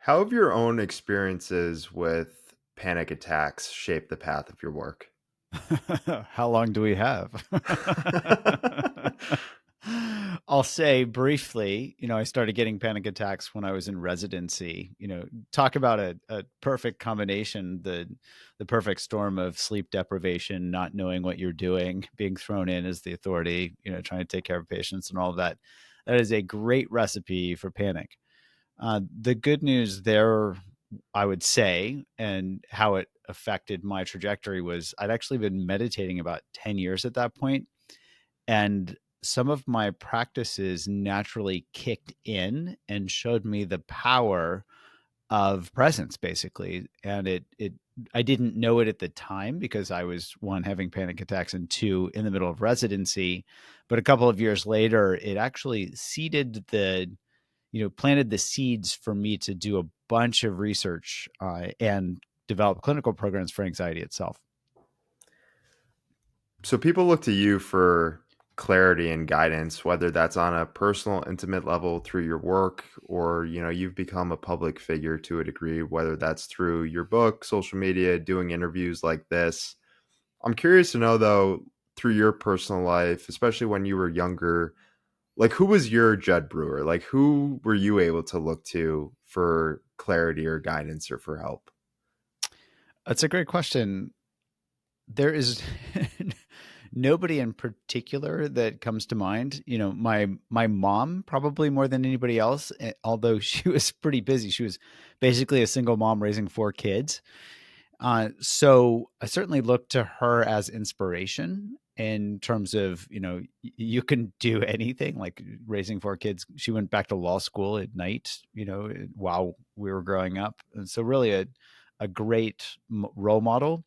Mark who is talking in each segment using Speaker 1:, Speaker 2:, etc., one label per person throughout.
Speaker 1: How have your own experiences with panic attacks shaped the path of your work?
Speaker 2: How long do we have? I'll say briefly, I started getting panic attacks when I was in residency. Talk about a perfect combination, the perfect storm of sleep deprivation, not knowing what you're doing, being thrown in as the authority, trying to take care of patients and all of that. That is a great recipe for panic. The good news there, I would say, and how it affected my trajectory was I'd actually been meditating about 10 years at that point, and some of my practices naturally kicked in and showed me the power of presence, basically. And it I didn't know it at the time because I was, one, having panic attacks, and two, in the middle of residency. But a couple of years later, it actually planted the seeds for me to do a bunch of research and develop clinical programs for anxiety itself.
Speaker 1: So people look to you for clarity and guidance, whether that's on a personal, intimate level through your work, or you've become a public figure to a degree, whether that's through your book, social media, doing interviews like this. I'm curious to know though, through your personal life, especially when you were younger, like who was your Jud Brewer? Like who were you able to look to for clarity or guidance or for help?
Speaker 2: That's a great question. There is nobody in particular that comes to mind. My mom probably more than anybody else, although she was pretty busy. She was basically a single mom raising four kids. So I certainly look to her as inspiration in terms of, you can do anything like raising four kids. She went back to law school at night, while we were growing up. And so really a great role model.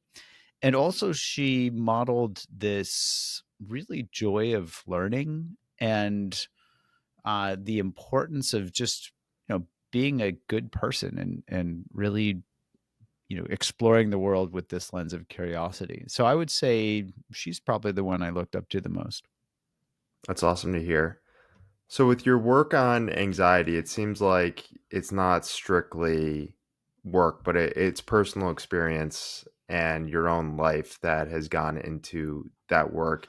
Speaker 2: And also she modeled this really joy of learning and the importance of just, being a good person and really exploring the world with this lens of curiosity. So I would say she's probably the one I looked up to the most.
Speaker 1: That's awesome to hear. So, with your work on anxiety, it seems like it's not strictly work, but it's personal experience and your own life that has gone into that work.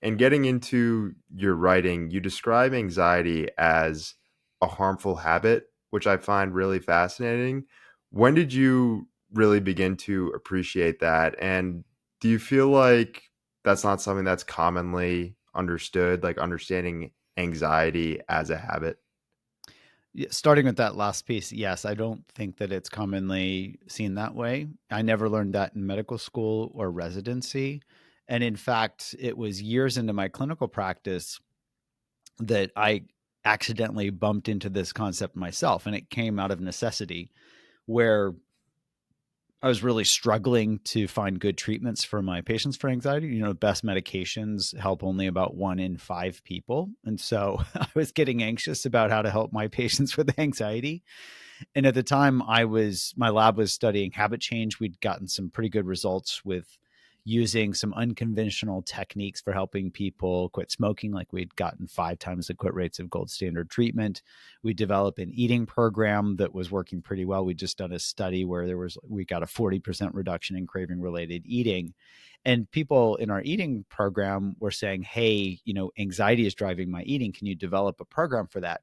Speaker 1: And getting into your writing, you describe anxiety as a harmful habit, which I find really fascinating. When did you really begin to appreciate that? And do you feel like that's not something that's commonly understood, like understanding anxiety as a habit?
Speaker 2: Yeah, starting with that last piece, yes, I don't think that it's commonly seen that way. I never learned that in medical school or residency. And in fact, it was years into my clinical practice that I accidentally bumped into this concept myself. And it came out of necessity, where I was really struggling to find good treatments for my patients for anxiety. Best medications help only about 1 in 5 people. And so I was getting anxious about how to help my patients with anxiety. And at the time, my lab was studying habit change. We'd gotten some pretty good results with using some unconventional techniques for helping people quit smoking. Like, we'd gotten 5 times the quit rates of gold standard treatment. We developed an eating program that was working pretty well. We'd just done a study where we got a 40% reduction in craving related eating. And people in our eating program were saying, hey, anxiety is driving my eating. Can you develop a program for that?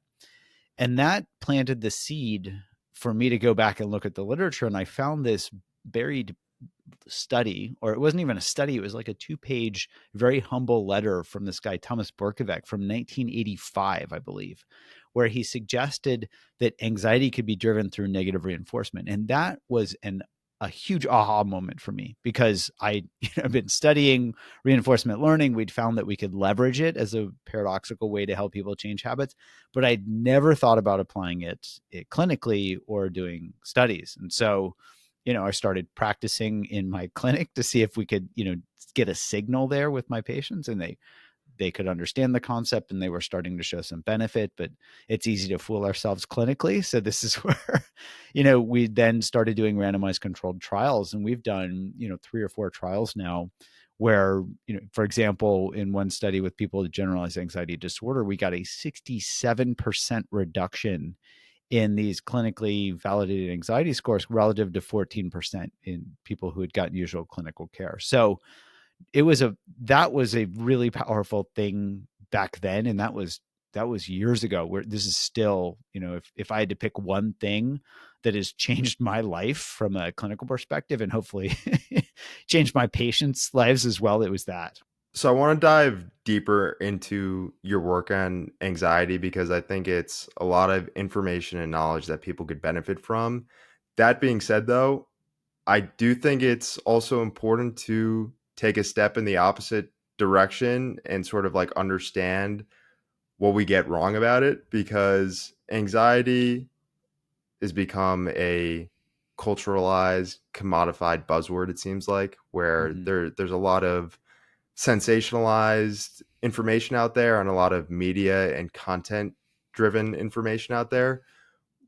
Speaker 2: And that planted the seed for me to go back and look at the literature. And I found this buried study, or it wasn't even a study, it was like a 2-page, very humble letter from this guy, Thomas Borkovec, from 1985, I believe, where he suggested that anxiety could be driven through negative reinforcement. And that was a huge aha moment for me, because I've been studying reinforcement learning. We'd found that we could leverage it as a paradoxical way to help people change habits, but I'd never thought about applying it clinically or doing studies. And so, I started practicing in my clinic to see if we could, get a signal there with my patients, and they could understand the concept, and they were starting to show some benefit. But it's easy to fool ourselves clinically. So this is where, we then started doing randomized controlled trials, and we've done, 3 or 4 trials now where, for example, in one study with people with generalized anxiety disorder, we got a 67% reduction in these clinically validated anxiety scores relative to 14% in people who had gotten usual clinical care. So that was a really powerful thing back then, and that was years ago. Where this is still, if I had to pick one thing that has changed my life from a clinical perspective, and hopefully changed my patients' lives as well, it was that.
Speaker 1: So I want to dive deeper into your work on anxiety because I think it's a lot of information and knowledge that people could benefit from. That being said, though, I do think it's also important to take a step in the opposite direction and sort of like understand what we get wrong about it, because anxiety has become a culturalized, commodified buzzword, it seems like, where
Speaker 2: Mm-hmm.
Speaker 1: there's a lot of sensationalized information out there and a lot of media and content driven information out there.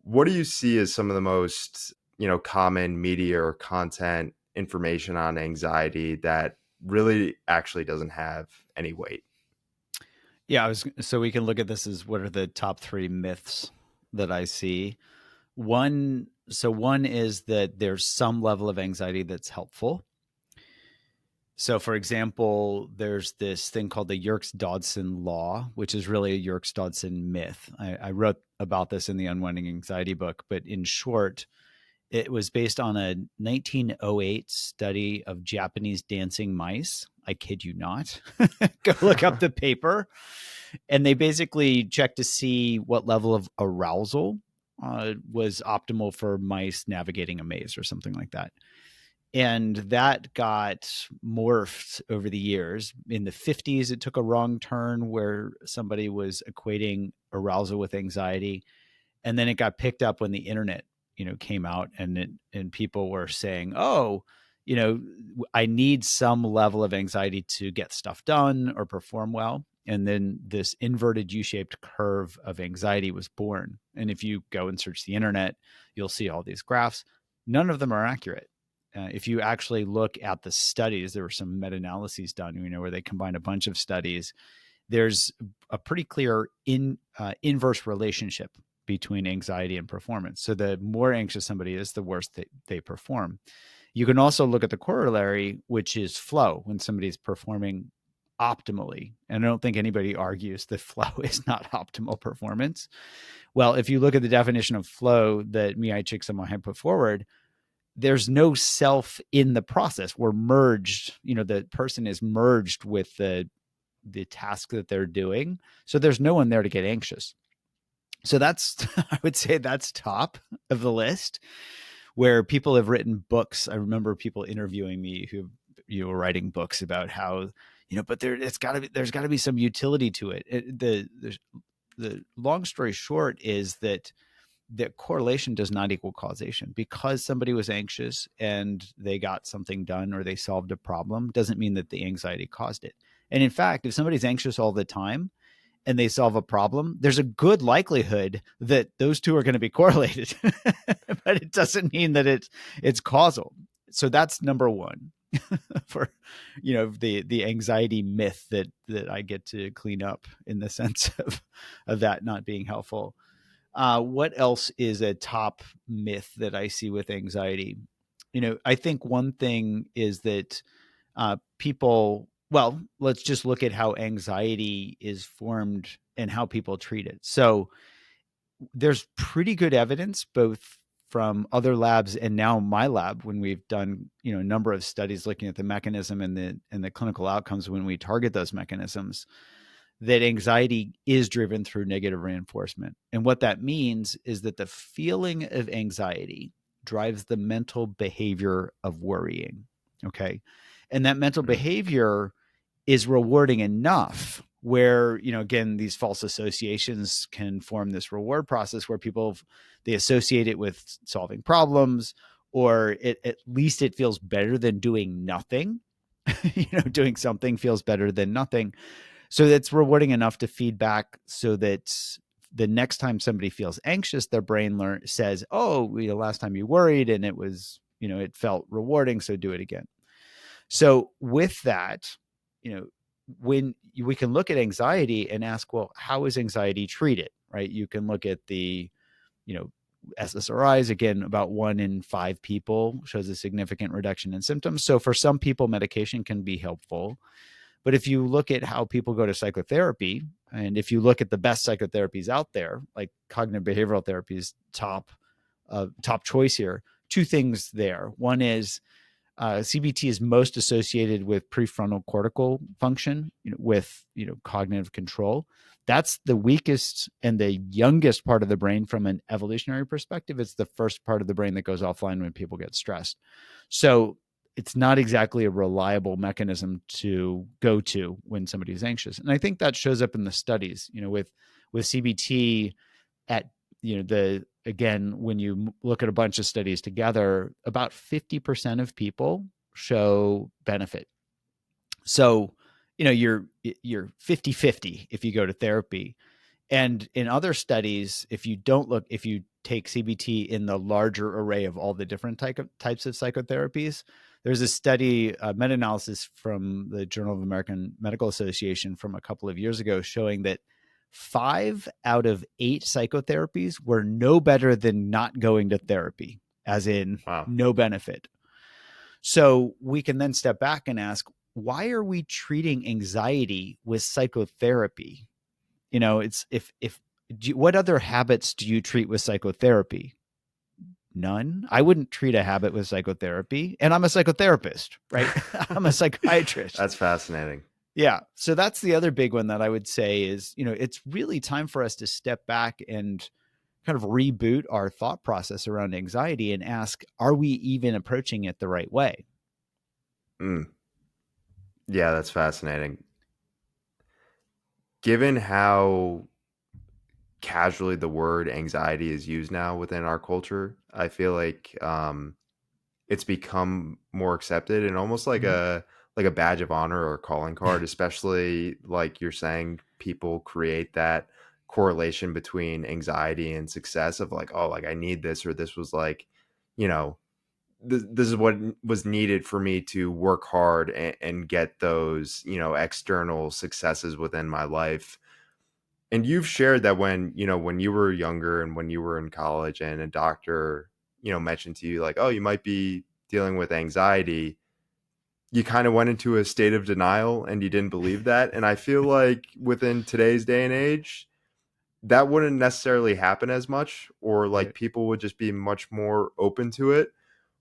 Speaker 1: What do you see as some of the most, common media or content information on anxiety that really actually doesn't have any weight?
Speaker 2: Yeah, so we can look at this as what are the top three myths that I see. One is that there's some level of anxiety that's helpful. So, for example, there's this thing called the Yerkes-Dodson law, which is really a Yerkes-Dodson myth. I wrote about this in the Unlearning Anxiety book, but in short, it was based on a 1908 study of Japanese dancing mice. I kid you not. Go look up the paper. And they basically checked to see what level of arousal was optimal for mice navigating a maze or something like that. And that got morphed over the years. In the 50s, it took a wrong turn where somebody was equating arousal with anxiety, and then it got picked up when the internet came out, and people were saying, oh, you know I need some level of anxiety to get stuff done or perform well. And then this inverted U-shaped curve of anxiety was born. And if you go and search the internet, you'll see all these graphs. None of them are accurate. If you actually look at the studies, there were some meta-analyses done where they combined a bunch of studies. There's a pretty clear inverse relationship between anxiety and performance. So the more anxious somebody is, the worse they perform. You can also look at the corollary, which is flow, when somebody's performing optimally. And I don't think anybody argues that flow is not optimal performance. Well, if you look at the definition of flow that Mihaly Csikszentmihalyi put forward, there's no self in the process. We're merged, the person is merged with the task that they're doing. So there's no one there to get anxious. So that's, I would say that's top of the list, where people have written books. I remember people interviewing me who were writing books about how, but there's got to be some utility to it. The long story short is that correlation does not equal causation. Because somebody was anxious and they got something done or they solved a problem doesn't mean that the anxiety caused it. And in fact, if somebody's anxious all the time and they solve a problem, there's a good likelihood that those two are going to be correlated. But it doesn't mean that it's causal. So that's number one for the anxiety myth that I get to clean up, in the sense of that not being helpful. What else is a top myth that I see with anxiety? I think one thing is that people, well, let's just look at how anxiety is formed and how people treat it. So there's pretty good evidence, both from other labs and now my lab, when we've done a number of studies looking at the mechanism and the clinical outcomes when we target those mechanisms, that anxiety is driven through negative reinforcement. And what that means is that the feeling of anxiety drives the mental behavior of worrying. Okay. And that mental
Speaker 1: Mhm.
Speaker 2: behavior is rewarding enough where, again, these false associations can form this reward process where people, they associate it with solving problems, or at least it feels better than doing nothing. Doing something feels better than nothing. So that's rewarding enough to feed back, so that the next time somebody feels anxious, their brain says, oh, last time you worried and it was, it felt rewarding, so do it again. So with that, when we can look at anxiety and ask, well, how is anxiety treated, right? You can look at the, SSRIs, again, about 1 in 5 people shows a significant reduction in symptoms. So for some people, medication can be helpful. But if you look at how people go to psychotherapy, and if you look at the best psychotherapies out there, like cognitive behavioral therapy is top choice here. Two things there. One is CBT is most associated with prefrontal cortical function, with cognitive control. That's the weakest and the youngest part of the brain from an evolutionary perspective. It's the first part of the brain that goes offline when people get stressed. So it's not exactly a reliable mechanism to go to when somebody's anxious. And I think that shows up in the studies, with CBT at the again, when you look at a bunch of studies together, about 50% of people show benefit. So you're 50-50 if you go to therapy. And in other studies, if you take CBT in the larger array of all the different types of psychotherapies, there's a study, a meta-analysis from the Journal of American Medical Association from a couple of years ago, showing that 5 out of 8 psychotherapies were no better than not going to therapy, as in
Speaker 1: Wow.
Speaker 2: no benefit. So we can then step back and ask, why are we treating anxiety with psychotherapy? It's what other habits do you treat with psychotherapy? None. I wouldn't treat a habit with psychotherapy, and I'm a psychotherapist, right? I'm a psychiatrist.
Speaker 1: That's fascinating.
Speaker 2: Yeah. So that's the other big one that I would say is, it's really time for us to step back and kind of reboot our thought process around anxiety and ask, are we even approaching it the right way?
Speaker 1: Mm. Yeah, that's fascinating. Given how casually the word anxiety is used now within our culture, I feel like it's become more accepted and almost
Speaker 2: Mm-hmm.
Speaker 1: like a badge of honor or a calling card, especially like you're saying, people create that correlation between anxiety and success of like, oh, like I need this, or this was like, you know, this is what was needed for me to work hard and get those, external successes within my life. And you've shared that when you were younger and when you were in college and a doctor, mentioned to you like, oh, you might be dealing with anxiety, you kind of went into a state of denial and you didn't believe that. And I feel like within today's day and age, that wouldn't necessarily happen as much, or like
Speaker 2: Right.
Speaker 1: people would just be much more open to it.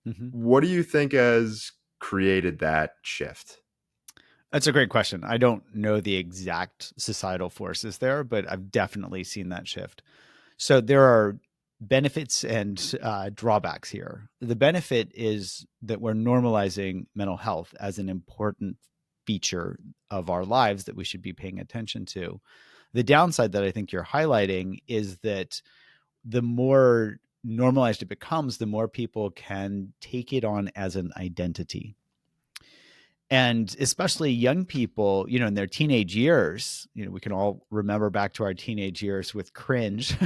Speaker 2: Mm-hmm.
Speaker 1: What do you think has created that shift?
Speaker 2: That's a great question. I don't know the exact societal forces there, but I've definitely seen that shift. So there are benefits and drawbacks here. The benefit is that we're normalizing mental health as an important feature of our lives that we should be paying attention to. The downside that I think you're highlighting is that the more normalized it becomes, the more people can take it on as an identity. And especially young people, in their teenage years, we can all remember back to our teenage years with cringe.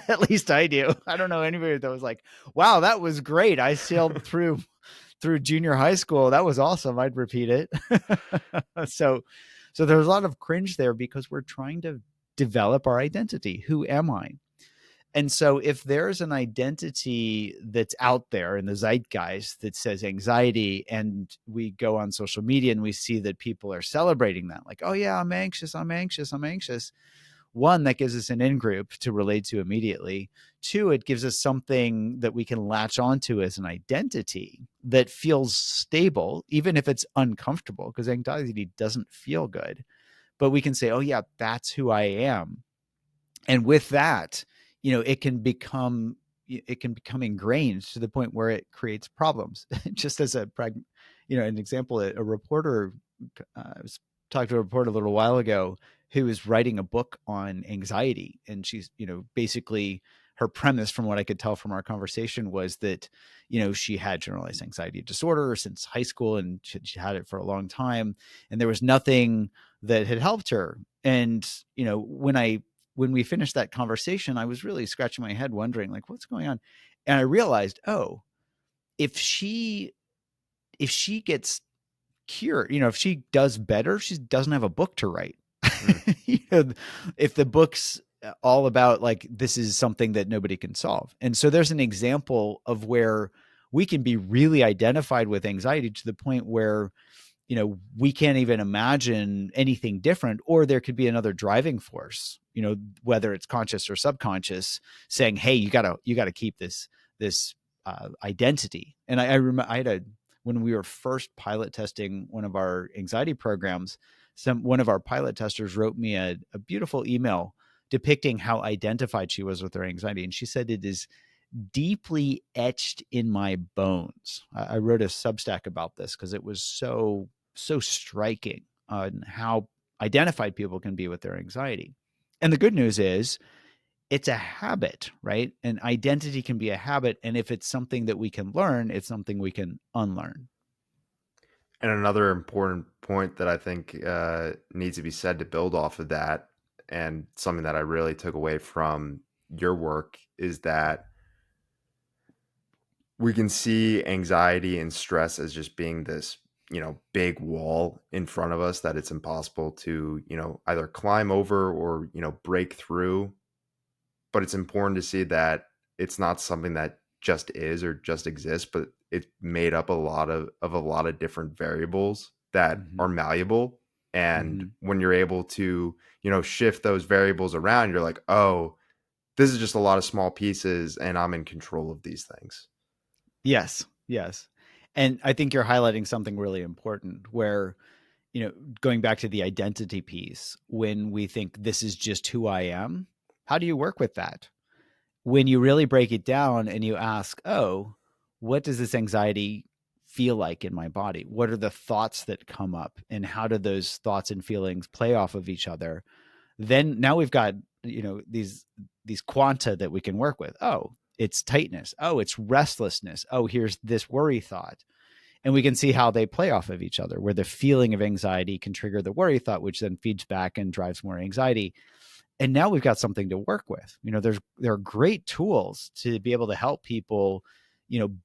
Speaker 2: At least I do. I don't know anybody that was like, wow, that was great. I sailed through junior high school. That was awesome. I'd repeat it. so so there's a lot of cringe there because we're trying to develop our identity. Who am I? And so if there's an identity that's out there in the zeitgeist that says anxiety, and we go on social media and we see that people are celebrating that, like, oh yeah, I'm anxious, I'm anxious, I'm anxious. One, that gives us an in group to relate to immediately. Two, it gives us something that we can latch onto as an identity that feels stable, even if it's uncomfortable, because anxiety doesn't feel good. But we can say, oh yeah, that's who I am. And with that, it can become ingrained to the point where it creates problems. Just as an example, a reporter, I was talking to a reporter a little while ago who was writing a book on anxiety, and she's basically, her premise, from what I could tell from our conversation, was that she had generalized anxiety disorder since high school, and she had it for a long time, and there was nothing that had helped her. And when we finished that conversation, I was really scratching my head wondering, like, what's going on? And I realized, oh, if she gets cured, if she does better, she doesn't have a book to write.
Speaker 1: Mm,
Speaker 2: you know, if the books all about like this is something that nobody can solve. And so there's an example of where we can be really identified with anxiety to the point where we can't even imagine anything different, or there could be another driving force, whether it's conscious or subconscious, saying, hey, you gotta keep this identity. And I remember when we were first pilot testing one of our anxiety programs, one of our pilot testers wrote me a beautiful email depicting how identified she was with her anxiety. And she said, it is deeply etched in my bones. I wrote a Substack about this because it was so striking on how identified people can be with their anxiety. And the good news is it's a habit, right? And identity can be a habit. And if it's something that we can learn, it's something we can unlearn.
Speaker 1: And another important point that I think needs to be said to build off of that, and something that I really took away from your work, is that we can see anxiety and stress as just being this, big wall in front of us that it's impossible to, either climb over or, break through. But it's important to see that it's not something that just is or just exists, but it's made up of a lot of different variables that
Speaker 2: Mm-hmm.
Speaker 1: are malleable. And
Speaker 2: Mm-hmm.
Speaker 1: when you're able to, shift those variables around, you're like, oh, this is just a lot of small pieces and I'm in control of these things.
Speaker 2: Yes. Yes. And I think you're highlighting something really important where, going back to the identity piece, when we think this is just who I am, how do you work with that? When you really break it down and you ask, oh, what does this anxiety feel like in my body? What are the thoughts that come up? And how do those thoughts and feelings play off of each other? Then now we've got, these quanta that we can work with. Oh, it's tightness. Oh, it's restlessness. Oh, here's this worry thought. And we can see how they play off of each other, where the feeling of anxiety can trigger the worry thought, which then feeds back and drives more anxiety. And now we've got something to work with. There are great tools to be able to help people,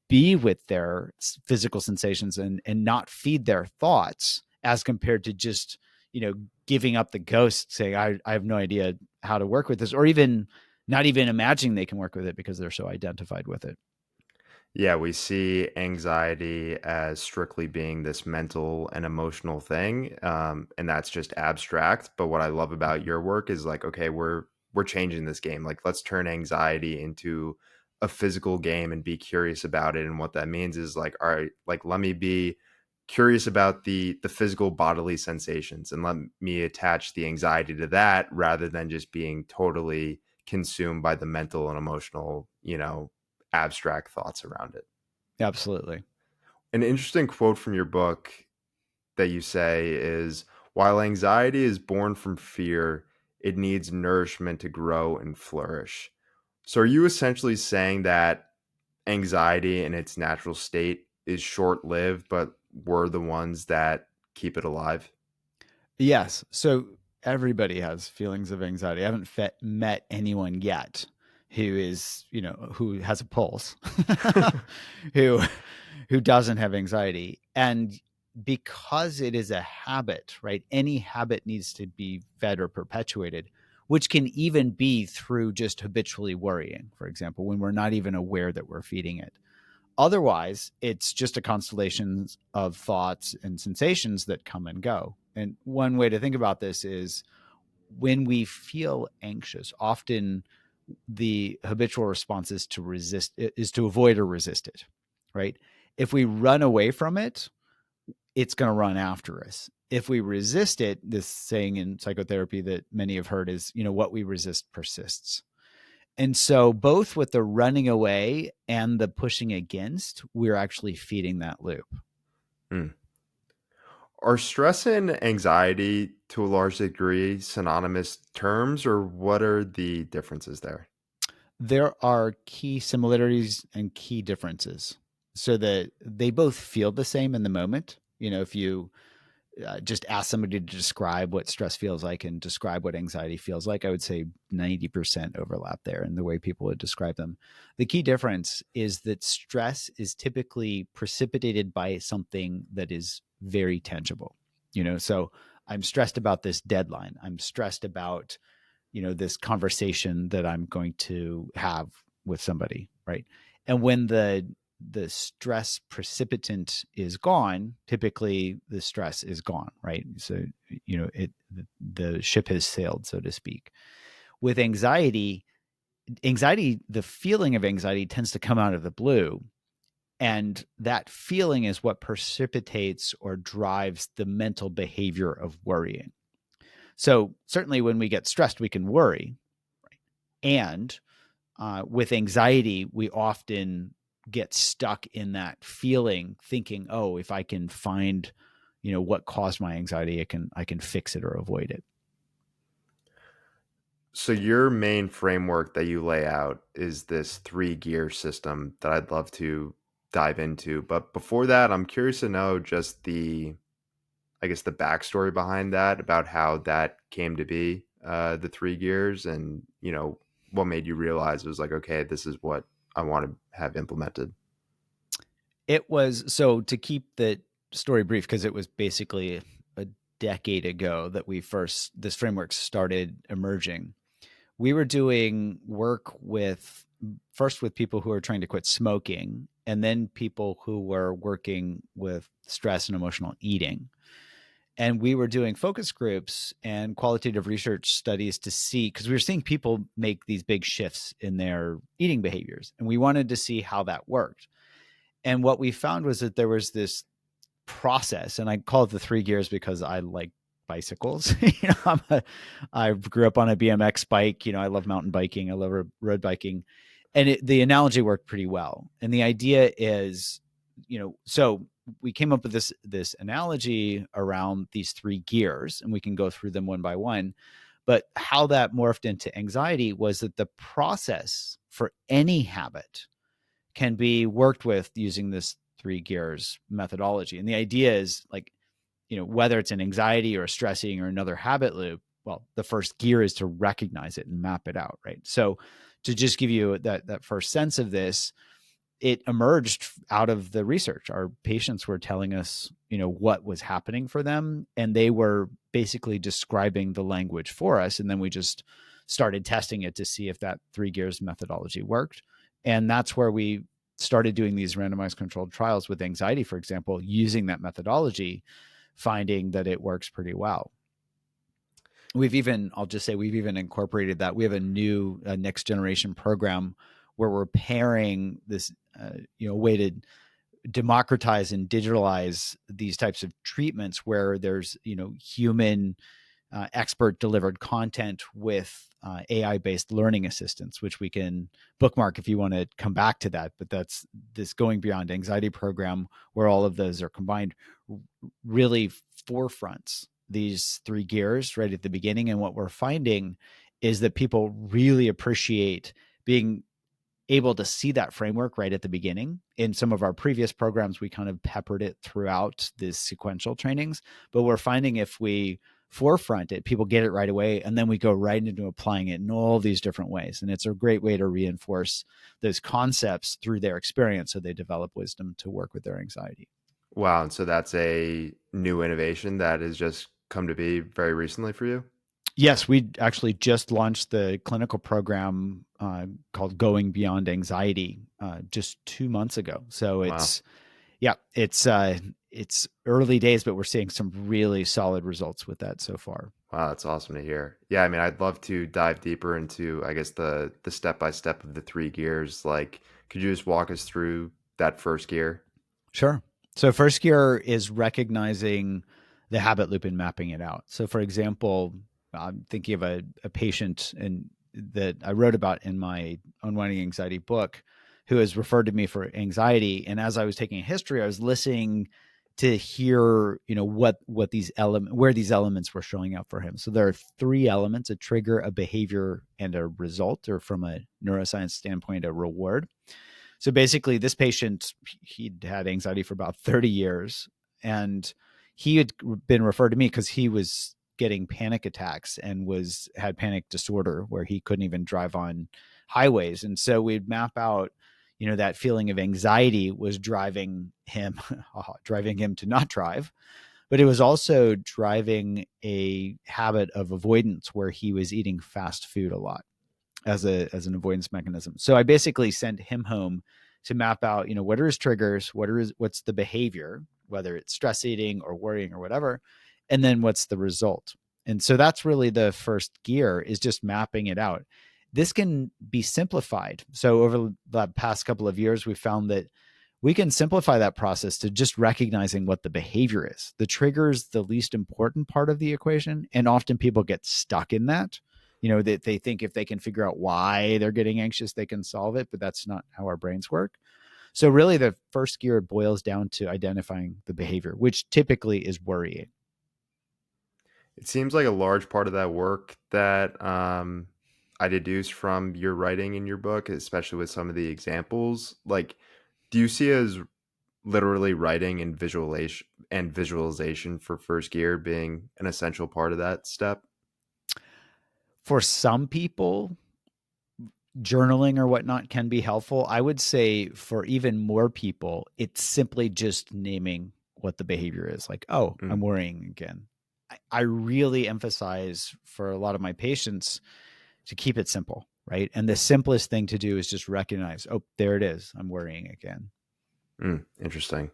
Speaker 2: be with their physical sensations and not feed their thoughts, as compared to just, giving up the ghost, saying, I have no idea how to work with this, or even not even imagining they can work with it because they're so identified with it.
Speaker 1: Yeah, we see anxiety as strictly being this mental and emotional thing, and that's just abstract. But what I love about
Speaker 2: Mhm.
Speaker 1: your work is like, okay, we're changing this game. Like, let's turn anxiety into a physical game and be curious about it. And what that means is like, all right, like let me be curious about the physical bodily sensations, and let me attach the anxiety to that rather than just being totally consumed by the mental and emotional, abstract thoughts around it.
Speaker 2: Absolutely.
Speaker 1: An interesting quote from your book that you say is, while anxiety is born from fear, it needs nourishment to grow and flourish. So, are you essentially saying that anxiety in its natural state is short lived, but we're the ones that keep it alive?
Speaker 2: Yes. So everybody has feelings of anxiety. I haven't met anyone yet who has a pulse, who who doesn't have anxiety. And because it is a habit, right? Any habit needs to be fed or perpetuated, which can even be through just habitually worrying, for example, when we're not even aware that we're feeding it. Otherwise, it's just a constellation of thoughts and sensations that come and go. And one way to think about this is when we feel anxious, often the habitual response is to avoid or resist it, right? If we run away from it, it's going to run after us. If we resist it, this saying in psychotherapy that many have heard is, what we resist persists. And so, both with the running away and the pushing against, we're actually feeding that loop.
Speaker 1: Hmm. Are stress and anxiety to a large degree synonymous terms, or what are the differences there?
Speaker 2: There are key similarities and key differences so that they both feel the same in the moment. If you just ask somebody to describe what stress feels like and describe what anxiety feels like, I would say 90% overlap there in the way people would describe them. The key difference is that stress is typically precipitated by something that is very tangible. So I'm stressed about this deadline. I'm stressed about this conversation that I'm going to have with somebody, right? And when the stress precipitant is gone, typically the stress is gone, right? So the ship has sailed, so to speak. With anxiety, the feeling of anxiety tends to come out of the blue, and that feeling is what precipitates or drives the mental behavior of worrying. So certainly when we get stressed, we can worry. And with anxiety, we often get stuck in that feeling, thinking, "Oh, if I can find, what caused my anxiety, I can fix it or avoid it."
Speaker 1: So your main framework that you lay out is this three gear system that I'd love to dive into. But before that, I'm curious to know just I guess, the backstory behind that, about how that came to be, the three gears, and what made you realize it was like, okay, this is what I want to have implemented.
Speaker 2: It was so to keep the story brief because it was basically a decade ago that this framework started emerging. We were doing work with first with people who are trying to quit smoking, and then people who were working with stress and emotional eating. And we were doing focus groups and qualitative research studies to see, because we were seeing people make these big shifts in their eating behaviors, and we wanted to see how that worked. And what we found was that there was this process, and I call it the three gears because I like bicycles. I grew up on a BMX bike. I love mountain biking. I love road biking, and the analogy worked pretty well. And the idea is, so we came up with this analogy around these three gears, and we can go through them one by one. But how that morphed into anxiety was that the process for any habit can be worked with using this three gears methodology. And the idea is like, whether it's an anxiety or a stressing or another habit loop, well, the first gear is to recognize it and map it out, right? So to just give you that first sense of this, it emerged out of the research. Our patients were telling us, what was happening for them, and they were basically describing the language for us. And then we just started testing it to see if that three gears methodology worked. And that's where we started doing these randomized controlled trials with anxiety, for example, using that methodology, finding that it works pretty well. I'll just say we've even incorporated that. We have a new next generation program where we're pairing this, way to democratize and digitalize these types of treatments where there's, human expert delivered content with AI based learning assistance, which we can bookmark if you want to come back to that. But that's this going beyond anxiety program where all of those are combined, really forefronts these three gears right at the beginning. And what we're finding is that people really appreciate being able to see that framework right at the beginning. In some of our previous programs, we kind of peppered it throughout these sequential trainings, but we're finding if we forefront it, people get it right away, and then we go right into applying it in all these different ways. And it's a great way to reinforce those concepts through their experience so they develop wisdom to work with their anxiety.
Speaker 1: Wow, and so that's a new innovation that has just come to be very recently for you?
Speaker 2: Yes, we actually just launched the clinical program called Going Beyond Anxiety just 2 months ago. So
Speaker 1: Wow.
Speaker 2: it's early days, but we're seeing some really solid results with that so far.
Speaker 1: Wow, that's awesome to hear. Yeah, I mean, I'd love to dive deeper into, I guess, the step by step of the three gears. Like, could you just walk us through that first gear?
Speaker 2: Sure. So first gear is recognizing the habit loop and mapping it out. So for example, I'm thinking of a patient that I wrote about in my Unwinding Anxiety book who has referred to me for anxiety. And as I was taking a history, I was listening to hear, what these where these elements were showing up for him. So there are three elements: a trigger, a behavior, and a result, or from a neuroscience standpoint, a reward. So basically, this patient, he'd had anxiety for about 30 years, and he had been referred to me because he was getting panic attacks and had panic disorder where he couldn't even drive on highways. And so we'd map out, that feeling of anxiety was driving him driving him to not drive. but it was also driving a habit of avoidance where he was eating fast food a lot as an avoidance mechanism. So I basically sent him home to map out, what are his triggers, what's the behavior, whether it's stress eating or worrying or whatever, and then what's the result. And so that's really the first gear, is just mapping it out. This can be simplified. So over the past couple of years, we found that we can simplify that process to just recognizing what the behavior is. The trigger is the least important part of the equation. And often people get stuck in that. That they think if they can figure out why they're getting anxious, they can solve it, but that's not how our brains work. So really the first gear boils down to identifying the behavior, which typically is worrying.
Speaker 1: It seems like a large part of that work that I deduced from your writing in your book, especially with some of the examples. Like, do you see it as literally writing and visualization for first gear being an essential part of that step?
Speaker 2: For some people, journaling or whatnot can be helpful. I would say for even more people, it's simply just naming what the behavior is. Like, oh, I'm
Speaker 1: Mm.
Speaker 2: worrying again. I really emphasize for a lot of my patients to keep it simple, right? And the simplest thing to do is just recognize, oh, there it is. I'm worrying again.
Speaker 1: Interesting.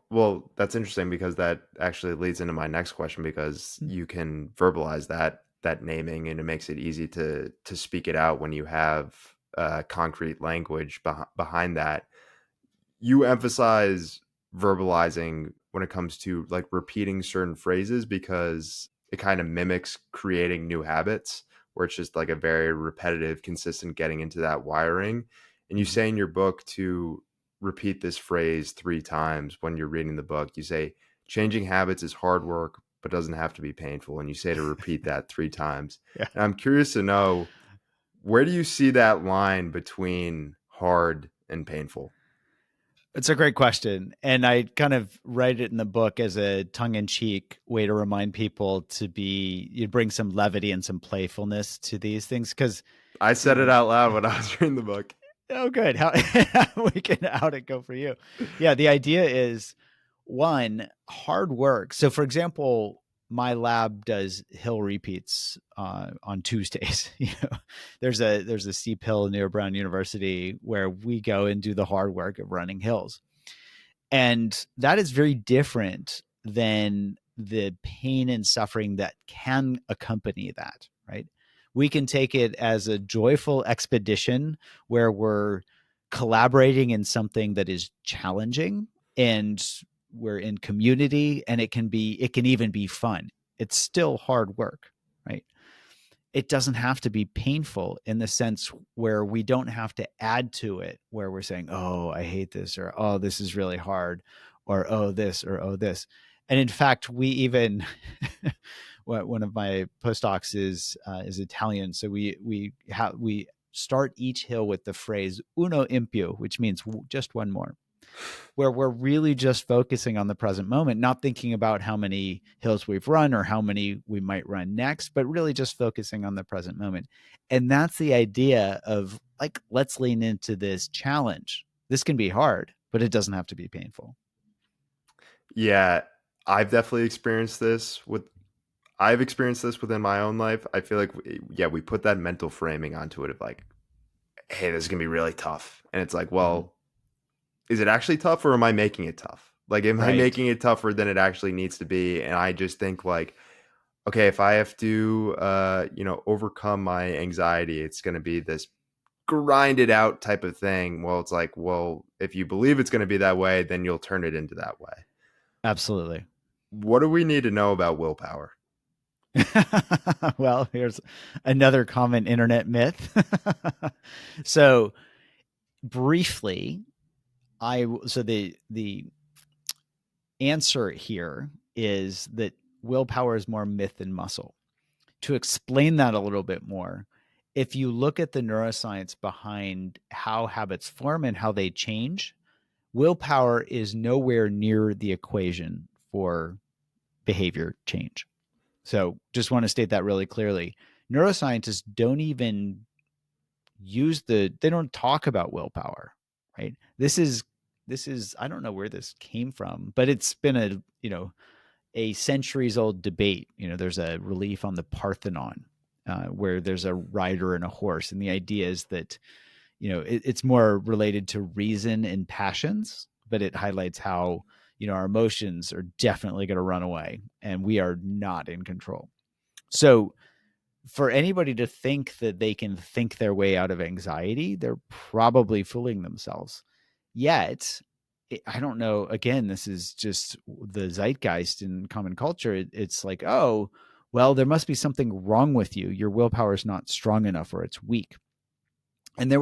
Speaker 1: Well, that's interesting because that actually leads into my next question, because
Speaker 2: Mm-hmm.
Speaker 1: you can verbalize that naming, and it makes it easy to speak it out when you have concrete language behind that. You emphasize verbalizing when it comes to like repeating certain phrases, because it kind of mimics creating new habits, where it's just like a very repetitive, consistent getting into that wiring. And you
Speaker 2: Mm-hmm.
Speaker 1: say in your book to repeat this phrase 3 times when you're reading the book. You say, changing habits is hard work, but doesn't have to be painful. And you say to repeat that 3 times.
Speaker 2: Yeah.
Speaker 1: And I'm curious to know, where do you see that line between hard and painful?
Speaker 2: It's a great question. And I kind of write it in the book as a tongue in cheek way to remind people you bring some levity and some playfulness to these things. Cause,
Speaker 1: I said it out loud when I was reading the book.
Speaker 2: oh, good. How'd it go for you? Yeah. The idea is one, hard work. So, for example, my lab does hill repeats on Tuesdays. There's a steep hill near Brown University where we go and do the hard work of running hills. And that is very different than the pain and suffering that can accompany that, right? We can take it as a joyful expedition where we're collaborating in something that is challenging, and we're in community, and it can even be fun. It's still hard work, right? It doesn't have to be painful in the sense where we don't have to add to it, where we're saying, oh, I hate this, or oh, this is really hard, or oh, this, or oh, this. And in fact, we even one of my postdocs is Italian, so we start each hill with the phrase uno in più, which means just one more, where we're really just focusing on the present moment, not thinking about how many hills we've run or how many we might run next, but really just focusing on the present moment. And that's the idea of like, let's lean into this challenge. This can be hard, but it doesn't have to be painful.
Speaker 1: Yeah, I've definitely experienced this with I've experienced this within my own life. I feel like we put that mental framing onto it of like, hey, this is going to be really tough. And it's like,
Speaker 2: Mm-hmm.
Speaker 1: well, is it actually tough, or am I making it tough? Like, am I
Speaker 2: Right.
Speaker 1: making it tougher than it actually needs to be? And I just think like, okay, if I have to overcome my anxiety, it's going to be this grinded out type of thing. Well, it's like, well, if you believe it's going to be that way, then you'll turn it into that way.
Speaker 2: Absolutely.
Speaker 1: What do we need to know about willpower?
Speaker 2: Well, here's another common internet myth. So briefly, the answer here is that willpower is more myth than muscle. To explain that a little bit more, if you look at the neuroscience behind how habits form and how they change, willpower is nowhere near the equation for behavior change. So, just want to state that really clearly. Neuroscientists don't even they don't talk about willpower, right? This is this is, I don't know where this came from, but it's been a centuries old debate. There's a relief on the Parthenon where there's a rider and a horse. And the idea is that, it's more related to reason and passions, but it highlights how, our emotions are definitely going to run away and we are not in control. So for anybody to think that they can think their way out of anxiety, they're probably fooling themselves. Yet, I don't know. Again, this is just the zeitgeist in common culture. It's like, oh, well, there must be something wrong with you. Your willpower is not strong enough or it's weak. And there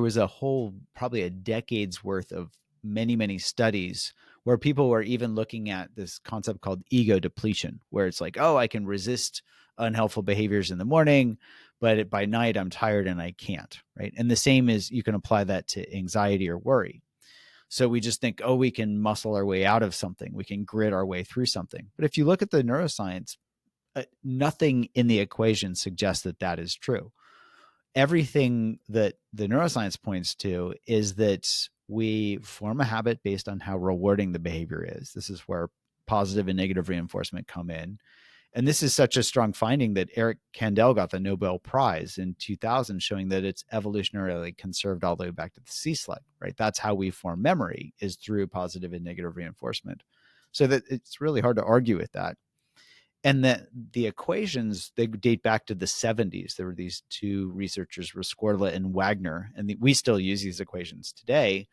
Speaker 2: was a whole, probably a decade's worth of many studies where people were even looking at this concept called ego depletion, where it's like, oh, I can resist unhelpful behaviors in the morning, but by night I'm tired and I can't, right? And the same is, you can apply that to anxiety or worry. So we just think, oh, we can muscle our way out of something, we can grit our way through something. But if you look at the neuroscience, nothing in the equation suggests that that is true. Everything that the neuroscience points to is that we form a habit based on how rewarding the behavior is. This is where positive and negative reinforcement come in. And this is such a strong finding that Eric Kandel got the Nobel Prize in 2000, showing that it's evolutionarily conserved all the way back to the sea slug, right? That's how we form memory, is through positive and negative reinforcement. So that it's really hard to argue with that. And that the equations, they date back to the 70s. There were these two researchers, Rescorla and Wagner, and we still use these equations today.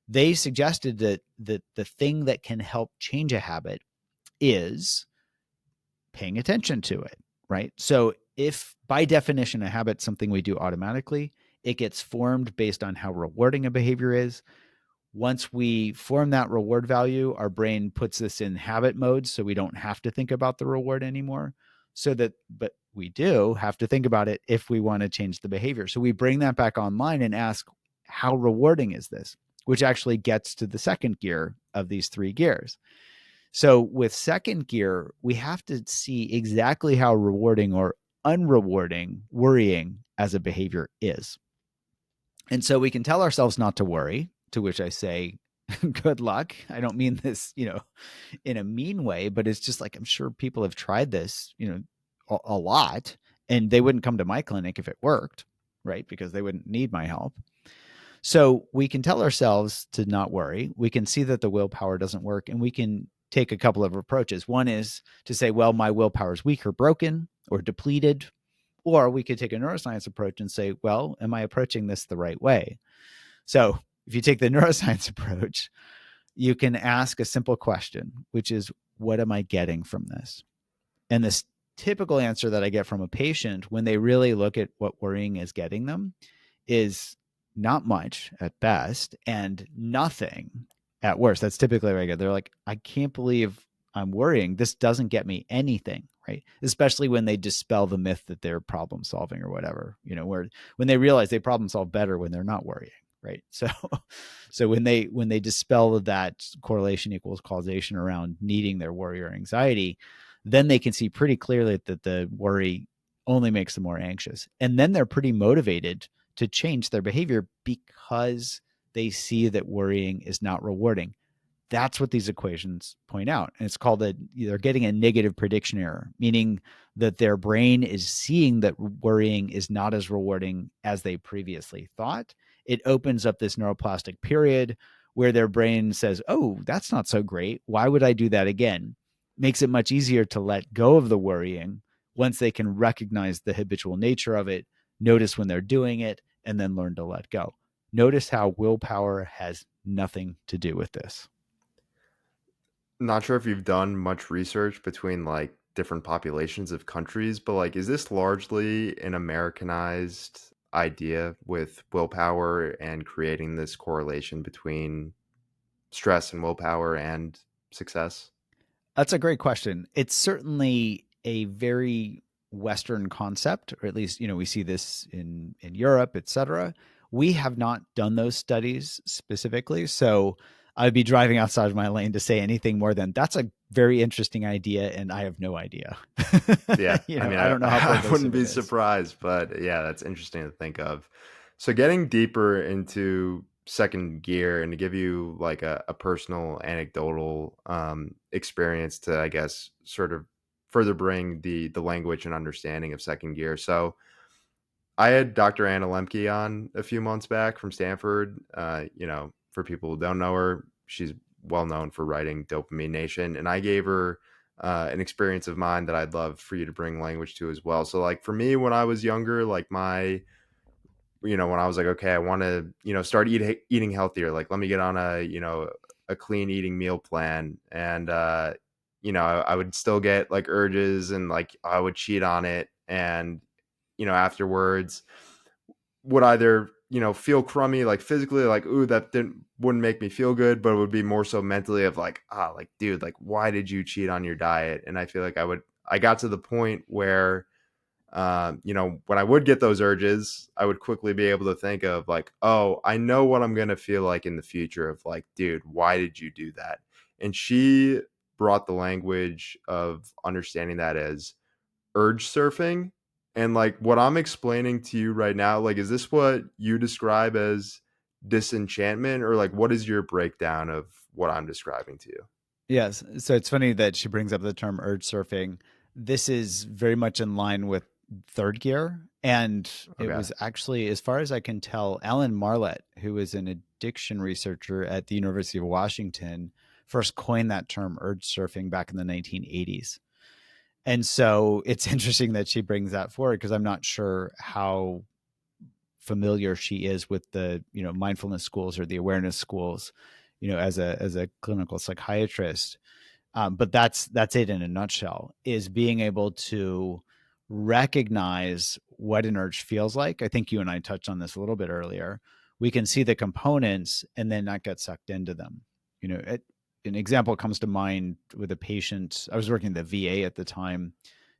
Speaker 2: They suggested that the thing that can help change a habit is paying attention to it, right? So if by definition a habit's something we do automatically, it gets formed based on how rewarding a behavior is. Once we form that reward value, our brain puts this in habit mode so we don't have to think about the reward anymore. But we do have to think about it if we want to change the behavior. So we bring that back online and ask, how rewarding is this? Which actually gets to the second gear of these three gears. So with second gear, we have to see exactly how rewarding or unrewarding worrying as a behavior is. And so we can tell ourselves not to worry, to which I say, good luck. I don't mean this, in a mean way, but it's just like, I'm sure people have tried this, a lot, and they wouldn't come to my clinic if it worked, right? Because they wouldn't need my help. So we can tell ourselves to not worry. We can see that the willpower doesn't work, and we can take a couple of approaches. One is to say, well, my willpower is weak or broken or depleted. Or we could take a neuroscience approach and say, well, am I approaching this the right way? So if you take the neuroscience approach, you can ask a simple question, which is, what am I getting from this? And this typical answer that I get from a patient when they really look at what worrying is getting them is not much at best and nothing at worst. That's typically what I get. They're like, I can't believe I'm worrying. This doesn't get me anything, right? Especially when they dispel the myth that they're problem solving or whatever, where when they realize they problem solve better when they're not worrying, right? So when they dispel that correlation equals causation around needing their worry or anxiety, then they can see pretty clearly that the worry only makes them more anxious. And then they're pretty motivated to change their behavior because they see that worrying is not rewarding. That's what these equations point out. And it's called they're getting a negative prediction error, meaning that their brain is seeing that worrying is not as rewarding as they previously thought. It opens up this neuroplastic period where their brain says, oh, that's not so great. Why would I do that again? Makes it much easier to let go of the worrying once they can recognize the habitual nature of it, notice when they're doing it, and then learn to let go. Notice how willpower has nothing to do with this.
Speaker 1: Not sure if you've done much research between like different populations of countries, but like, is this largely an Americanized idea with willpower and creating this correlation between stress and willpower and success?
Speaker 2: That's a great question. It's certainly a very Western concept, or at least, we see this in Europe, et cetera. We have not done those studies specifically. So I'd be driving outside of my lane to say anything more than that's a very interesting idea. And I have no idea.
Speaker 1: Yeah, I mean,
Speaker 2: I
Speaker 1: I,
Speaker 2: don't know how
Speaker 1: I wouldn't
Speaker 2: pervasive it
Speaker 1: be
Speaker 2: is.
Speaker 1: surprised, but yeah, that's interesting to think of. So, getting deeper into second gear and to give you like a personal anecdotal experience to, I guess, sort of further bring the language and understanding of second gear. So I had Dr. Anna Lemke on a few months back from Stanford. For people who don't know her, she's well known for writing Dopamine Nation, and I gave her an experience of mine that I'd love for you to bring language to as well. So, like for me, when I was younger, like when I was like, okay, I want to, start eating healthier. Like, let me get on a clean eating meal plan, and I would still get like urges, and like I would cheat on it, and afterwards would either feel crummy like physically, like ooh, that wouldn't make me feel good, but it would be more so mentally of like, like dude, like why did you cheat on your diet? And I feel like I got to the point where when I would get those urges, I would quickly be able to think of like, oh, I know what I'm gonna feel like in the future of like, dude, why did you do that? And she brought the language of understanding that as urge surfing. And like what I'm explaining to you right now, like, is this what you describe as disenchantment, or like what is your breakdown of what I'm describing to you?
Speaker 2: Yes. So it's funny that she brings up the term urge surfing. This is very much in line with third gear. And it
Speaker 1: Okay.
Speaker 2: was actually, as far as I can tell, Alan Marlett, who is an addiction researcher at the University of Washington, first coined that term urge surfing back in the 1980s. And so it's interesting that she brings that forward because I'm not sure how familiar she is with the mindfulness schools or the awareness schools as a clinical psychiatrist. But that's it in a nutshell, is being able to recognize what an urge feels like. I think you and I touched on this a little bit earlier. We can see the components and then not get sucked into them. An example comes to mind with a patient. I was working at the VA at the time,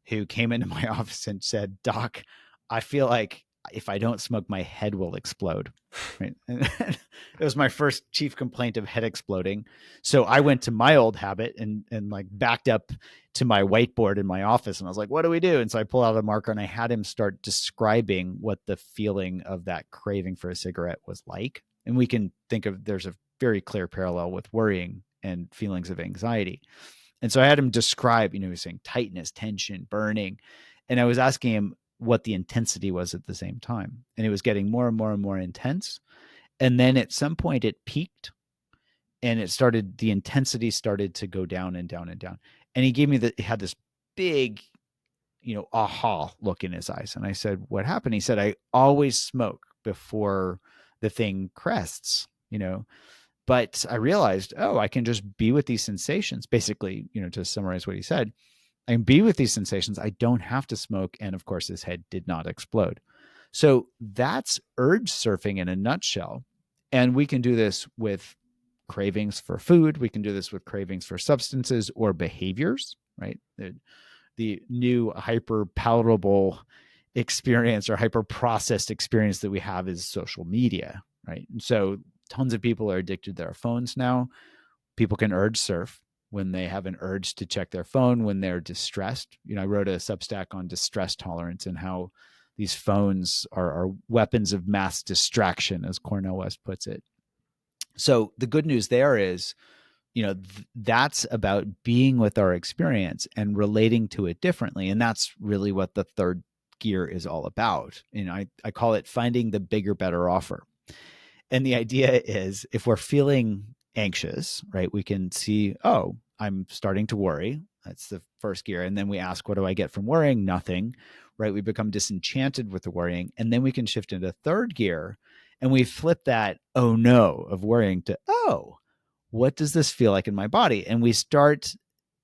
Speaker 2: who came into my office and said, "Doc, I feel like if I don't smoke, my head will explode." Right. And it was my first chief complaint of head exploding. So I went to my old habit and like backed up to my whiteboard in my office, and I was like, what do we do? And so I pulled out a marker and I had him start describing what the feeling of that craving for a cigarette was like. And we can think of, there's a very clear parallel with worrying and feelings of anxiety. And so I had him describe, he was saying tightness, tension, burning. And I was asking him what the intensity was at the same time. And it was getting more and more and more intense. And then at some point it peaked, and the intensity started to go down and down and down. And he gave me he had this big, aha look in his eyes. And I said, what happened? He said, I always smoke before the thing crests, but I realized, oh, I can just be with these sensations. Basically, to summarize what he said, I can be with these sensations. I don't have to smoke. And of course, his head did not explode. So that's urge surfing in a nutshell. And we can do this with cravings for food. We can do this with cravings for substances or behaviors, right? The new hyper palatable experience or hyper processed experience that we have is social media, right? And so tons of people are addicted to their phones now. People can urge surf when they have an urge to check their phone when they're distressed. I wrote a Substack on distress tolerance and how these phones are weapons of mass distraction, as Cornel West puts it. So the good news there is, that's about being with our experience and relating to it differently. And that's really what the third gear is all about. I call it finding the bigger, better offer. And the idea is, if we're feeling anxious, right, we can see, oh, I'm starting to worry. That's the first gear. And then we ask, what do I get from worrying? Nothing, right? We become disenchanted with the worrying. And then we can shift into third gear and we flip that, oh no, of worrying to, oh, what does this feel like in my body? And we start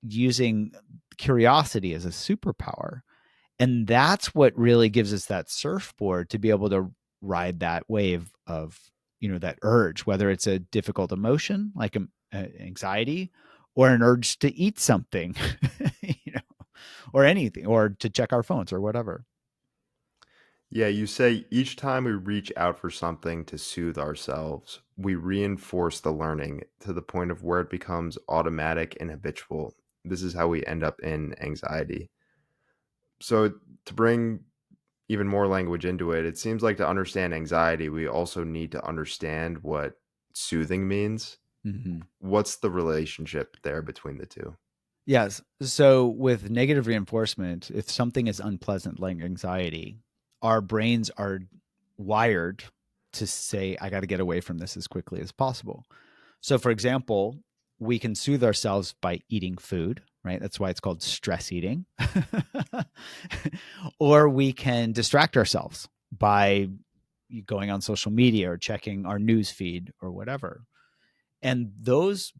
Speaker 2: using curiosity as a superpower. And that's what really gives us that surfboard to be able to ride that wave of, that urge, whether it's a difficult emotion like anxiety, or an urge to eat something, or anything, or to check our phones or whatever.
Speaker 1: Yeah, you say each time we reach out for something to soothe ourselves, we reinforce the learning to the point of where it becomes automatic and habitual. This is how we end up in anxiety. So to bring, even more language into it, it seems like to understand anxiety, we also need to understand what soothing means.
Speaker 2: Mhm.
Speaker 1: What's the relationship there between the two?
Speaker 2: Yes. So with negative reinforcement, if something is unpleasant like anxiety, our brains are wired to say, I got to get away from this as quickly as possible. So, for example, we can soothe ourselves by eating food, right? That's why it's called stress eating. Or we can distract ourselves by going on social media or checking our news feed or whatever. And those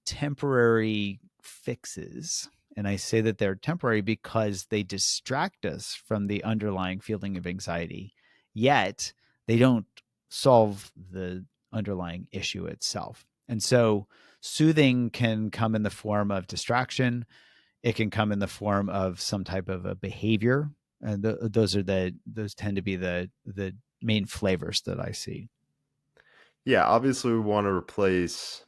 Speaker 2: temporary fixes, and I say that they're temporary because they distract us from the underlying feeling of anxiety, yet they don't solve the underlying issue itself. And so soothing can come in the form of distraction. It can come in the form of some type of a behavior. And those tend to be the main flavors that I see.
Speaker 1: Yeah, obviously we want to replace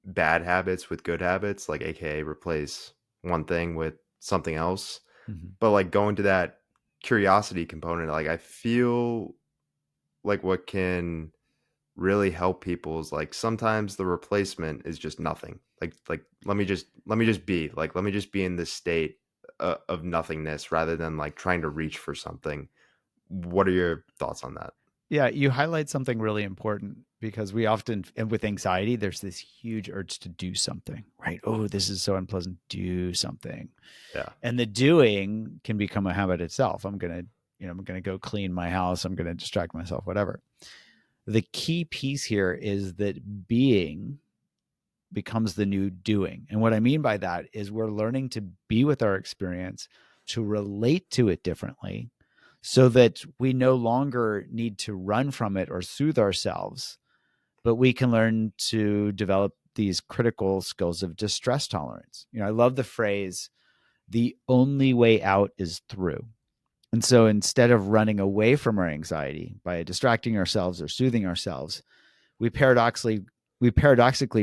Speaker 1: bad habits with good habits, like AKA replace one thing with something else.
Speaker 2: Mhm.
Speaker 1: But like going to that curiosity component, like I feel like what can really help people is like sometimes the replacement is just nothing. Like let me just be like let me just be in this state of nothingness rather than like trying to reach for something. What are your thoughts on that?
Speaker 2: Yeah, you highlight something really important because we often, and with anxiety, there's this huge urge to do something, right? Oh, this is so unpleasant. Do something.
Speaker 1: Yeah.
Speaker 2: And the doing can become a habit itself. I'm going to go clean my house. I'm going to distract myself, whatever. The key piece here is that being becomes the new doing. And what I mean by that is we're learning to be with our experience, to relate to it differently, so that we no longer need to run from it or soothe ourselves, but we can learn to develop these critical skills of distress tolerance. I love the phrase, the only way out is through. And so instead of running away from our anxiety by distracting ourselves or soothing ourselves, we paradoxically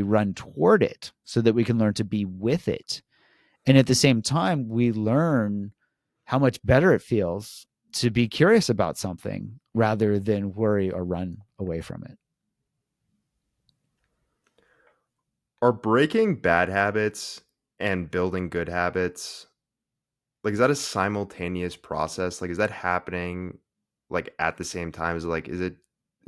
Speaker 2: run toward it so that we can learn to be with it. And at the same time, we learn how much better it feels to be curious about something rather than worry or run away from it.
Speaker 1: Are breaking bad habits and building good habits like is that a simultaneous process? Like is that happening like at the same time? Is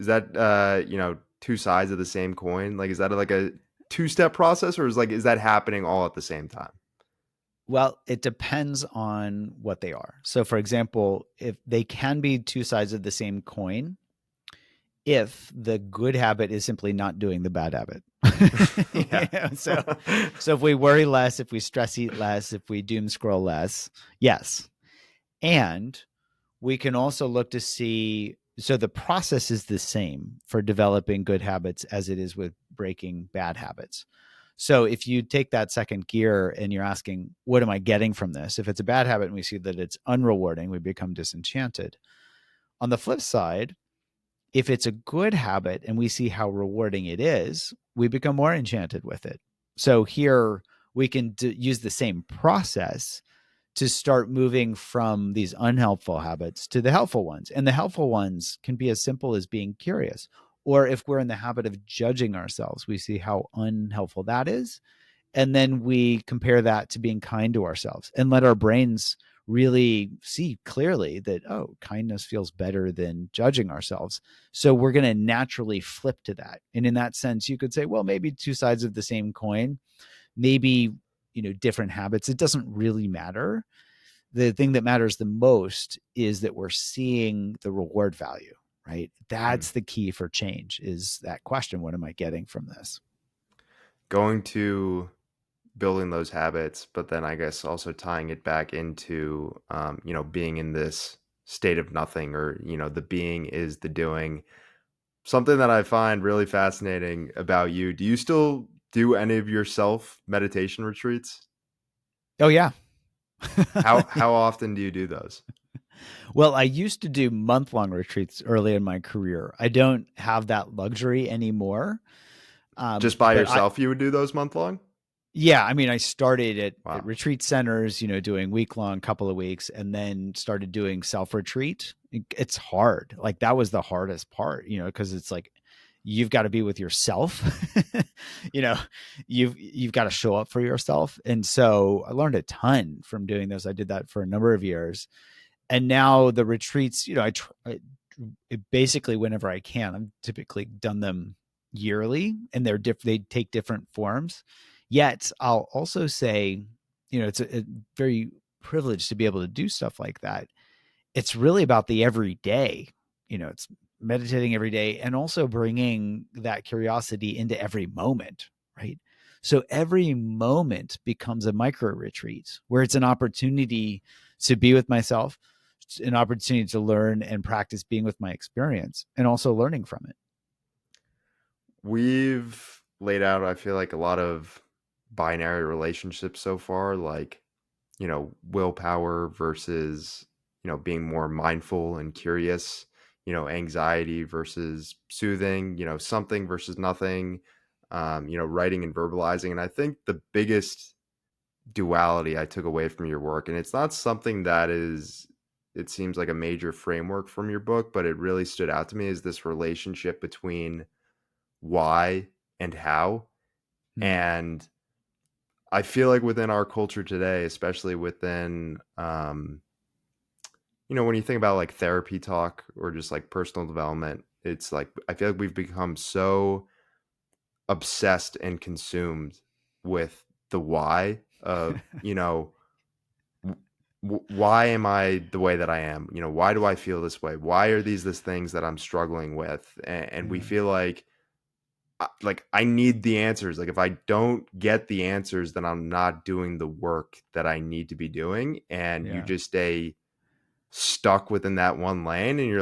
Speaker 1: that two sides of the same coin? Like is that like a two-step process or is that happening all at the same time?
Speaker 2: Well, it depends on what they are. So, for example, if they can be two sides of the same coin, if the good habit is simply not doing the bad habit.
Speaker 1: Yeah.
Speaker 2: So if we worry less, if we stress eat less, if we doom scroll less, yes. And we can also look to see, so the process is the same for developing good habits as it is with breaking bad habits. So if you take that second gear and you're asking, what am I getting from this? If it's a bad habit and we see that it's unrewarding, we become disenchanted. On the flip side, if it's a good habit and we see how rewarding it is, we become more enchanted with it. So here we can use the same process to start moving from these unhelpful habits to the helpful ones. And the helpful ones can be as simple as being curious. Or if we're in the habit of judging ourselves, we see how unhelpful that is. And then we compare that to being kind to ourselves and let our brains really see clearly that, oh, kindness feels better than judging ourselves. So we're going to naturally flip to that. And in that sense, you could say, well, maybe two sides of the same coin, maybe, different habits. It doesn't really matter. The thing that matters the most is that we're seeing the reward value, right?
Speaker 1: Hmm.
Speaker 2: That's the key for change, is that question, what am I getting from this?
Speaker 1: Going to building those habits, but then I guess also tying it back into being in this state of nothing or, the being is the doing. Something that I find really fascinating about you, do you still do any of your self meditation retreats?
Speaker 2: Oh, yeah.
Speaker 1: How often do you do those?
Speaker 2: Well, I used to do month-long retreats early in my career. I don't have that luxury anymore.
Speaker 1: Just by
Speaker 2: But I,
Speaker 1: yourself you would do those month long?
Speaker 2: Yeah, I mean, I started at
Speaker 1: Wow.
Speaker 2: retreat centers, doing week long, couple of weeks, and then started doing self retreat. It's hard. Like that was the hardest part, because it's like you've got to be with yourself. you know, you've got to show up for yourself, and so I learned a ton from doing this. I did that for a number of years, and now the retreats, basically whenever I can. I'm typically done them yearly, and they take different forms. Yet I'll also say, it's a very privileged to be able to do stuff like that. It's really about the everyday. It's meditating every day and also bringing that curiosity into every moment, right? So every moment becomes a micro retreat where it's an opportunity to be with myself, an opportunity to learn and practice being with my experience and also learning from it.
Speaker 1: We've laid out, I feel like, a lot of binary relationships so far, like, willpower versus, being more mindful and curious, anxiety versus soothing, something versus nothing, writing and verbalizing. And I think the biggest duality I took away from your work, and it's not something that is, it seems like a major framework from your book, but it really stood out to me, is this relationship between why and how.
Speaker 2: Hmm.
Speaker 1: And I feel like within our culture today, especially within, when you think about like therapy talk or just like personal development, it's like I feel like we've become so obsessed and consumed with the why of, why am I the way that I am? Why do I feel this way? Why are these this things that I'm struggling with? And we
Speaker 2: Yeah.
Speaker 1: feel like I need the answers. Like if I don't get the answers, then I'm not doing the work that I need to be doing, and you
Speaker 2: Yeah.
Speaker 1: just stay stuck within that one lane, and
Speaker 2: Yeah.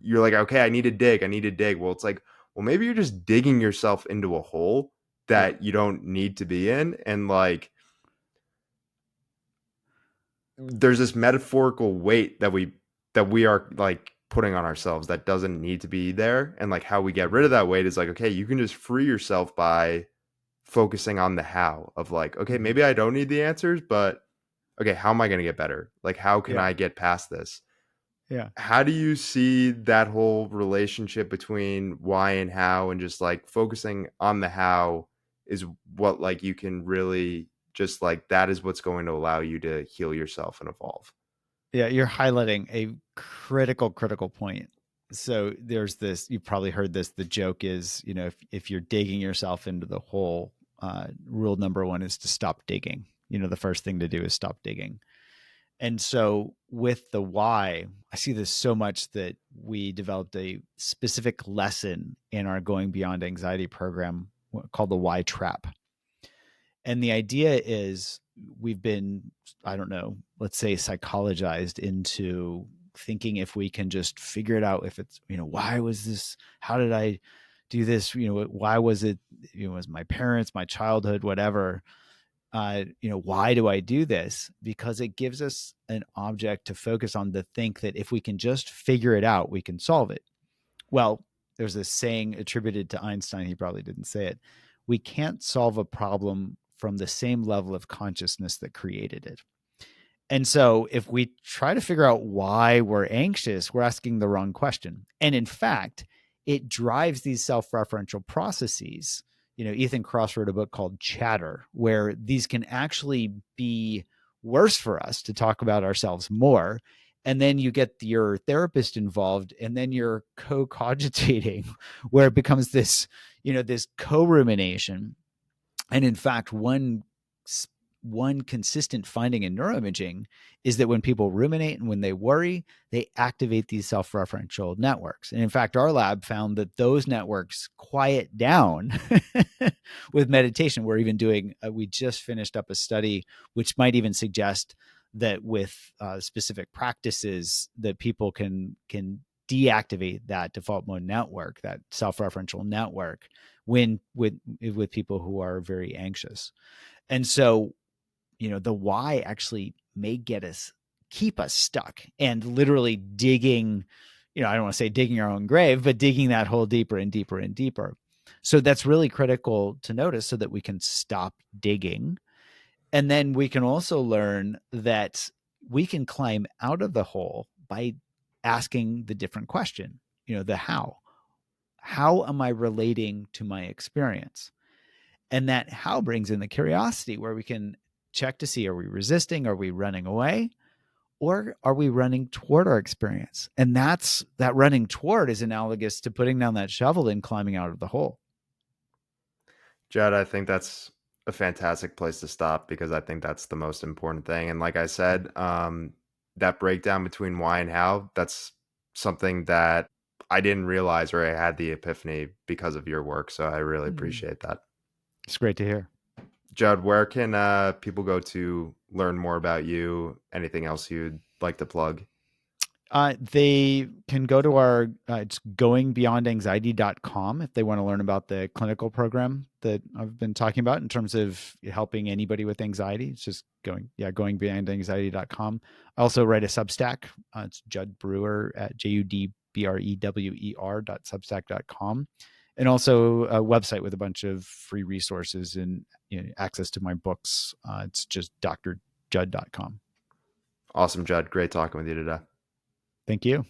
Speaker 1: you're like, okay, I need to dig. Well, it's like, well, maybe you're just digging yourself into a hole
Speaker 2: Yeah.
Speaker 1: that you don't need to be in, and like there's this metaphorical weight that we are like putting on ourselves that doesn't need to be there, and like how we get rid of that weight is like, okay, you can just free yourself by focusing on the how of like, okay,
Speaker 2: Mhm.
Speaker 1: maybe I don't need the answers, but okay, how am I going to get better? Like, how can
Speaker 2: Yeah.
Speaker 1: I get past this?
Speaker 2: Yeah.
Speaker 1: How do you see that whole relationship between why and how, and just like focusing on the how is what like you can really just like that is what's going to allow you to heal yourself and evolve.
Speaker 2: Yeah. You're highlighting a critical point. So there's this, you've probably heard this. The joke is, if you're digging yourself into the hole, rule number one is to stop digging. The first thing to do is stop digging. And so with the why, I see this so much that we developed a specific lesson in our Going Beyond Anxiety program called the why trap. And the idea is we've been, I don't know, let's say psychologized into thinking if we can just figure it out, if it's, why was this, how did I do this? Why was it, was my parents, my childhood, whatever, why do I do this? Because it gives us an object to focus on, to think that if we can just figure it out, we can solve it. Well, there's this saying attributed to Einstein. He probably didn't say it. We can't solve a problem from the same level of consciousness that created it. And so if we try to figure out why we're anxious, we're asking the wrong question. And in fact, it drives these self-referential processes. Ethan Kross wrote a book called Chatter, where these can actually be worse for us to talk about ourselves more. And then you get your therapist involved, and then you're co-cogitating, where it becomes this co-rumination. And in fact, one consistent finding in neuroimaging is that when people ruminate and when they worry, they activate these self-referential networks. And in fact, our lab found that those networks quiet down with meditation. We're even doing, we just finished up a study which might even suggest that with specific practices that people can deactivate that default mode network, that self-referential network, when with people who are very anxious. And so, the why actually may keep us stuck and literally digging, I don't want to say digging our own grave, but digging that hole deeper and deeper and deeper. So that's really critical to notice so that we can stop digging. And then we can also learn that we can climb out of the hole by asking the different question, the how. How am I relating to my experience? And that how brings in the curiosity where we can check to see, are we resisting? Are we running away? Or are we running toward our experience? And that running toward is analogous to putting down that shovel and climbing out of the hole.
Speaker 1: Jed, I think that's a fantastic place to stop because I think that's the most important thing. And like I said, that breakdown between why and how, that's something that I didn't realize, or I had the epiphany because of your work. So I really
Speaker 2: Mm.
Speaker 1: appreciate that.
Speaker 2: It's great to hear.
Speaker 1: Judd, where can people go to learn more about you? Anything else you'd like to plug?
Speaker 2: They can go to our it's goingbeyondanxiety.com if they want to learn about the clinical program that I've been talking about in terms of helping anybody with anxiety. It's just goingbeyondanxiety.com. I also write a Substack. It's Jud Brewer at JUDBREWER.substack.com. And also a website with a bunch of free resources and access to my books. It's just drjudd.com.
Speaker 1: Awesome, Judd. Great talking with you today.
Speaker 2: Thank you.